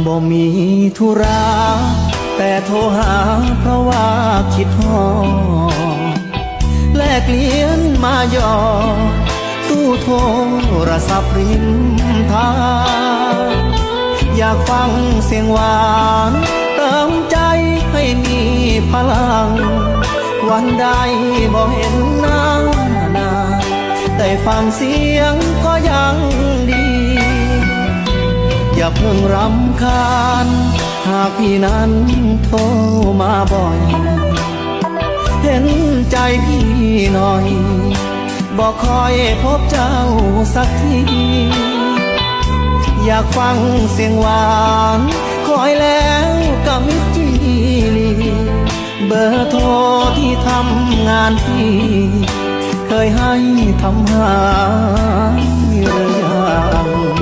บ่มีธุระแต่โทรหาเพราะว่าคิดฮอดแลกเลียนมาหยอดตู้โทรศัพท์ริมทางอยากฟังเสียงหวานเติมใจให้มีพลังวันใดบ่เห็นหน้าได้ฟังเสียงก็ยังดีอย่าเพิ่งรำคาญหากพี่นั้นโทรมาบ่อยเห็นใจพี่หน่อยบอกคอยพบเจ้าสักทีอยากฟังเสียงหวานคอยแล้วกับมิตรจีลีเบอร์โทรที่ทำงานพี่เคยให้ทำหายหรือยัง